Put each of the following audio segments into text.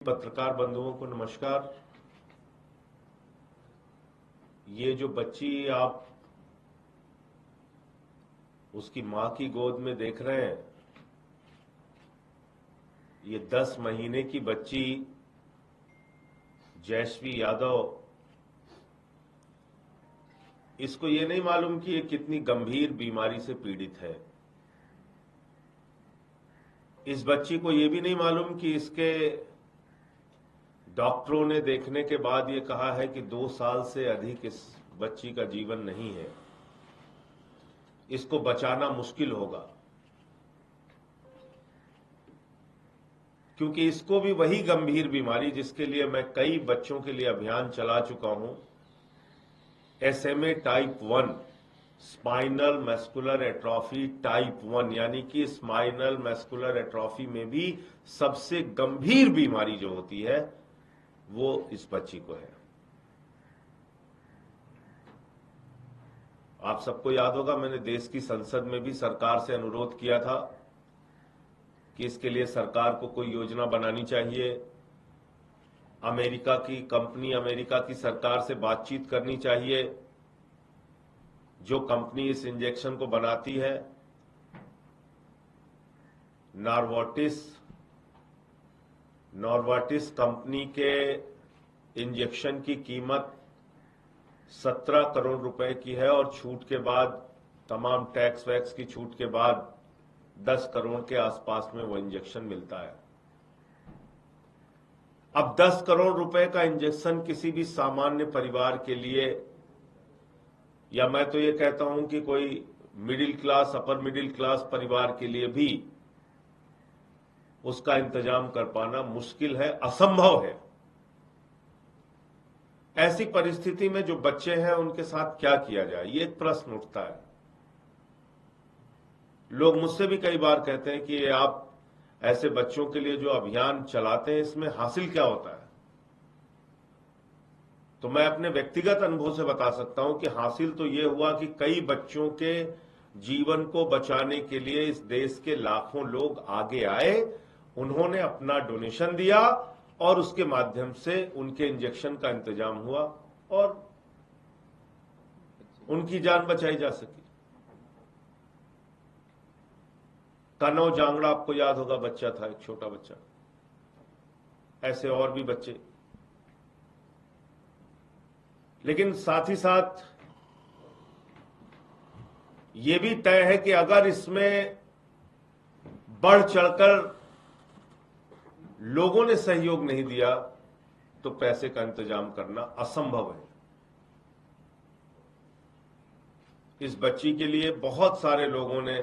पत्रकार बंधुओं को नमस्कार। ये जो बच्ची आप उसकी मां की गोद में देख रहे हैं, ये 10 महीने की बच्ची जयश्री यादव, इसको ये नहीं मालूम कि ये कितनी गंभीर बीमारी से पीड़ित है। इस बच्ची को ये भी नहीं मालूम कि इसके डॉक्टरों ने देखने के बाद ये कहा है कि 2 साल से अधिक इस बच्ची का जीवन नहीं है, इसको बचाना मुश्किल होगा, क्योंकि इसको भी वही गंभीर बीमारी जिसके लिए मैं कई बच्चों के लिए अभियान चला चुका हूं, SMA type 1, spinal muscular atrophy type 1, यानी कि स्पाइनल मस्कुलर एट्रॉफी में भी सबसे गंभीर बीमारी जो होती है वो इस बच्ची को है। आप सबको याद होगा, मैंने देश की संसद में भी सरकार से अनुरोध किया था कि इसके लिए सरकार को कोई योजना बनानी चाहिए। अमेरिका की कंपनी, अमेरिका की सरकार से बातचीत करनी चाहिए। जो कंपनी इस इंजेक्शन को बनाती है, नॉर्वाटिस कंपनी के इंजेक्शन की कीमत 17 करोड़ रुपए की है और छूट के बाद, तमाम टैक्स वैक्स की छूट के बाद 10 करोड़ के आसपास में वो इंजेक्शन मिलता है। अब 10 करोड़ रुपए का इंजेक्शन किसी भी सामान्य परिवार के लिए, या मैं तो ये कहता हूं कि कोई middle class, upper middle class परिवार के लिए भी उसका इंतजाम कर पाना मुश्किल है, असंभव है। ऐसी परिस्थिति में जो बच्चे हैं उनके साथ क्या किया जाए, ये एक प्रश्न उठता है। लोग मुझसे भी कई बार कहते हैं कि आप ऐसे बच्चों के लिए जो अभियान चलाते हैं, इसमें हासिल क्या होता है? तो मैं अपने व्यक्तिगत अनुभव से बता सकता हूं कि हासिल तो यह हुआ कि कई बच्चों के जीवन को बचाने के लिए इस देश के लाखों लोग आगे आए, उन्होंने अपना डोनेशन दिया और उसके माध्यम से उनके इंजेक्शन का इंतजाम हुआ और उनकी जान बचाई जा सकी। कनौ जांगड़ा, आपको याद होगा, बच्चा था, एक छोटा बच्चा। ऐसे और भी बच्चे। लेकिन साथ ही साथ यह भी तय है कि अगर इसमें बढ़ चढ़कर लोगों ने सहयोग नहीं दिया तो पैसे का इंतजाम करना असंभव है। इस बच्ची के लिए बहुत सारे लोगों ने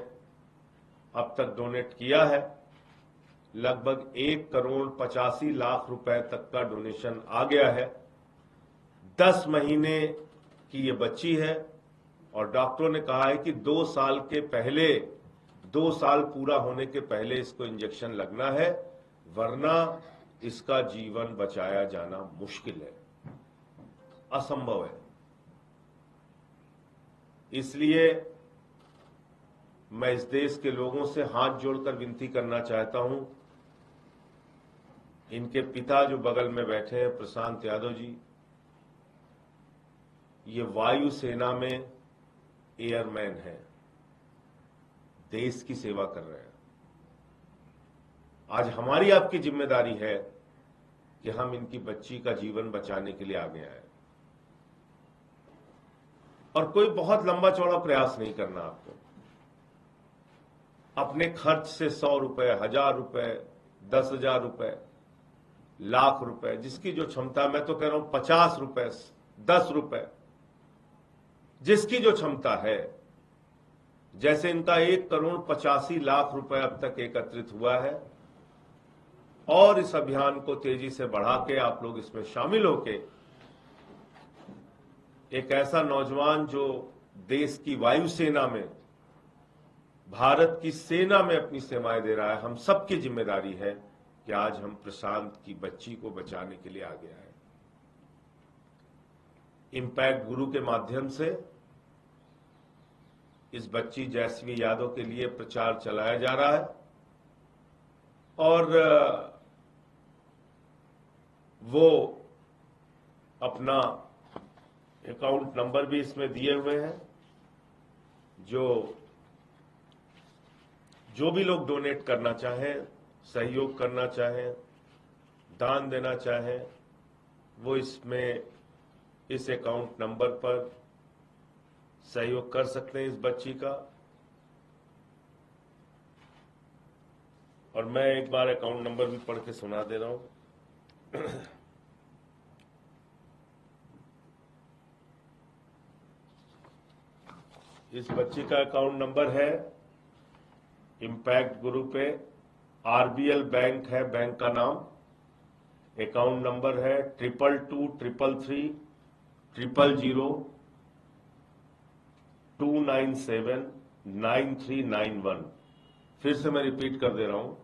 अब तक डोनेट किया है। लगभग 1 करोड़ 85 लाख रुपए तक का डोनेशन आ गया है। 10 महीने की ये बच्ची है और डॉक्टरों ने कहा है कि 2 साल के पहले, 2 साल पूरा होने के पहले इसको इंजेक्शन लगना है, वरना इसका जीवन बचाया जाना मुश्किल है, असंभव है। इसलिए मैं इस देश के लोगों से हाथ जोड़कर विनती करना चाहता हूं, इनके पिता जो बगल में बैठे हैं, प्रशांत यादव जी, ये वायुसेना में एयरमैन हैं, देश की सेवा कर रहे हैं। आज हमारी आपकी जिम्मेदारी है कि हम इनकी बच्ची का जीवन बचाने के लिए आगे आए। और कोई बहुत लंबा चौड़ा प्रयास नहीं करना आपको। अपने खर्च से 100 रुपए, 1000 रुपए, 10,000 रुपए, लाख रुपए, जिसकी जो क्षमता, मैं तो कह रहा हूं 50 रुपए, 10 रुपए, जिसकी जो क्षमता है। जैसे इनका 1 करोड़ 85 लाख रुपए अब तक एकत्रित हुआ है और इस अभियान को तेजी से बढ़ा के आप लोग इसमें शामिल होके एक ऐसा नौजवान जो देश की वायुसेना में, भारत की सेना में अपनी सेवाएं दे रहा है, हम सबकी जिम्मेदारी है कि आज हम प्रशांत की बच्ची को बचाने के लिए आगे आए। इंपैक्ट गुरु के माध्यम से इस बच्ची जयश्री यादव के लिए प्रचार चलाया जा रहा है और वो अपना अकाउंट नंबर भी इसमें दिए हुए हैं। जो भी लोग डोनेट करना चाहें, सहयोग करना चाहें, दान देना चाहें, वो इसमें इस अकाउंट नंबर पर सहयोग कर सकते हैं इस बच्ची का। और मैं एक बार अकाउंट नंबर भी पढ़ के सुना दे रहा हूं। इस बच्ची का अकाउंट नंबर है, इम्पैक्ट ग्रुप है, आरबीएल बैंक है बैंक का नाम। अकाउंट नंबर है 22233302979391। फिर से मैं रिपीट कर दे रहा हूं,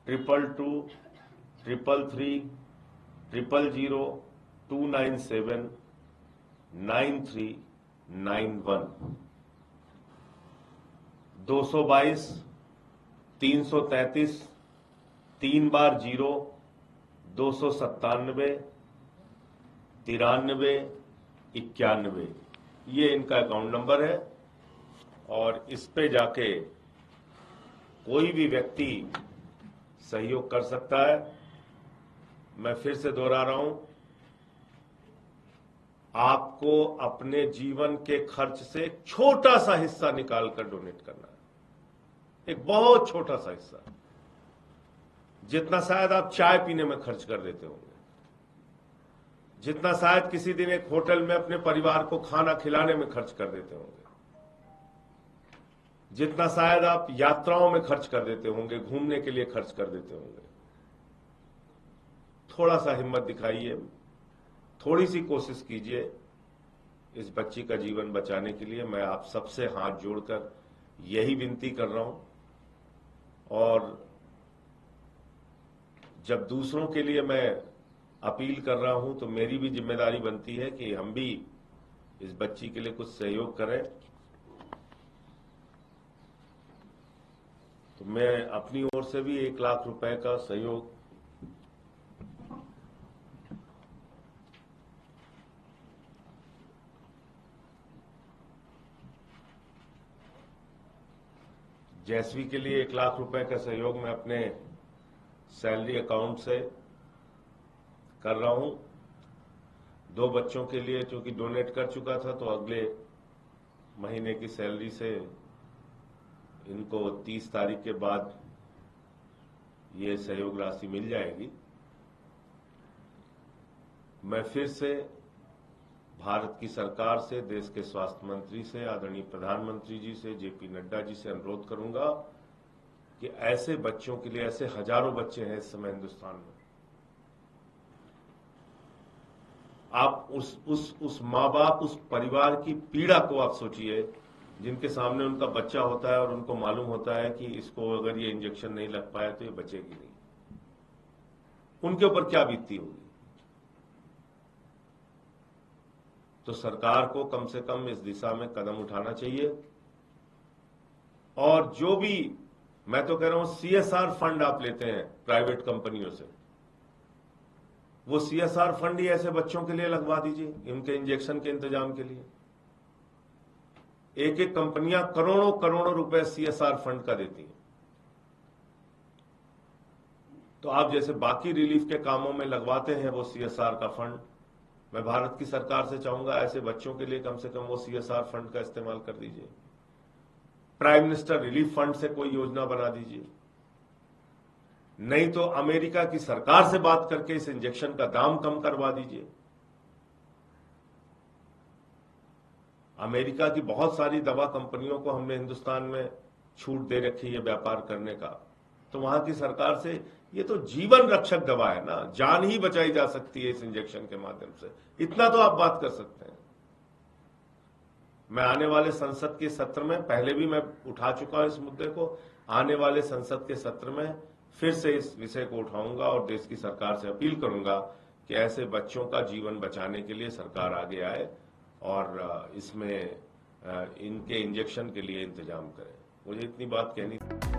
22233302979391। 222 333 3 बार 0 297 93 91, ये इनका अकाउंट नंबर है। और इस पे जाके कोई भी व्यक्ति सहयोग कर सकता है। मैं फिर से दोहरा रहा हूं, आपको अपने जीवन के खर्च से एक छोटा सा हिस्सा निकालकर डोनेट करना है, एक बहुत छोटा सा हिस्सा, जितना शायद आप चाय पीने में खर्च कर देते होंगे, जितना शायद किसी दिन एक होटल में अपने परिवार को खाना खिलाने में खर्च कर देते होंगे, जितना शायद आप यात्राओं में खर्च कर देते होंगे, घूमने के लिए खर्च कर देते होंगे। थोड़ा सा हिम्मत दिखाइए, थोड़ी सी कोशिश कीजिए इस बच्ची का जीवन बचाने के लिए। मैं आप सबसे हाथ जोड़कर यही विनती कर रहा हूं। और जब दूसरों के लिए मैं अपील कर रहा हूं तो मेरी भी जिम्मेदारी बनती है कि हम भी इस बच्ची के लिए कुछ सहयोग करें। तो मैं अपनी ओर से भी 1 लाख रुपए का सहयोग जैसवी के लिए 1 लाख रुपए का सहयोग मैं अपने सैलरी अकाउंट से कर रहा हूं। 2 बच्चों के लिए चूंकि डोनेट कर चुका था तो अगले महीने की सैलरी से इनको 30 तारीख के बाद ये सहयोग राशि मिल जाएगी। मैं फिर से भारत की सरकार से, देश के स्वास्थ्य मंत्री से, आदरणीय प्रधानमंत्री जी से, जेपी नड्डा जी से अनुरोध करूंगा कि ऐसे बच्चों के लिए, ऐसे हजारों बच्चे हैं इस समय हिंदुस्तान में, आप उस माँ बाप, उस परिवार की पीड़ा को आप सोचिए, जिनके सामने उनका बच्चा होता है और उनको मालूम होता है कि इसको अगर ये इंजेक्शन नहीं लग पाया तो ये बचेगी नहीं, उनके ऊपर क्या बीतती होगी। तो सरकार को कम से कम इस दिशा में कदम उठाना चाहिए। और जो भी, मैं तो कह रहा हूं, सीएसआर फंड आप लेते हैं प्राइवेट कंपनियों से, वो सीएसआर फंड ही ऐसे बच्चों के लिए लगवा दीजिए, इनके इंजेक्शन के इंतजाम के लिए। एक एक कंपनियां करोड़ों करोड़ों रुपए सीएसआर फंड का देती हैं। तो आप जैसे बाकी रिलीफ के कामों में लगवाते हैं वो सीएसआर का फंड, मैं भारत की सरकार से चाहूंगा ऐसे बच्चों के लिए कम से कम वो सीएसआर फंड का इस्तेमाल कर दीजिए। प्राइम मिनिस्टर रिलीफ फंड से कोई योजना बना दीजिए, नहीं तो अमेरिका की सरकार से बात करके इस इंजेक्शन का दाम कम करवा दीजिए। अमेरिका की बहुत सारी दवा कंपनियों को हमने हिंदुस्तान में छूट दे रखी है व्यापार करने का, तो वहां की सरकार से, ये तो जीवन रक्षक दवा है ना, जान ही बचाई जा सकती है इस इंजेक्शन के माध्यम से, इतना तो आप बात कर सकते हैं। मैं आने वाले संसद के सत्र में, पहले भी मैं उठा चुका हूं इस मुद्दे को, आने वाले संसद के सत्र में फिर से इस विषय को उठाऊंगा और देश की सरकार से अपील करूंगा कि ऐसे बच्चों का जीवन बचाने के लिए सरकार आगे आए और इसमें इनके इंजेक्शन के लिए इंतजाम करें। मुझे इतनी बात कहनी थी।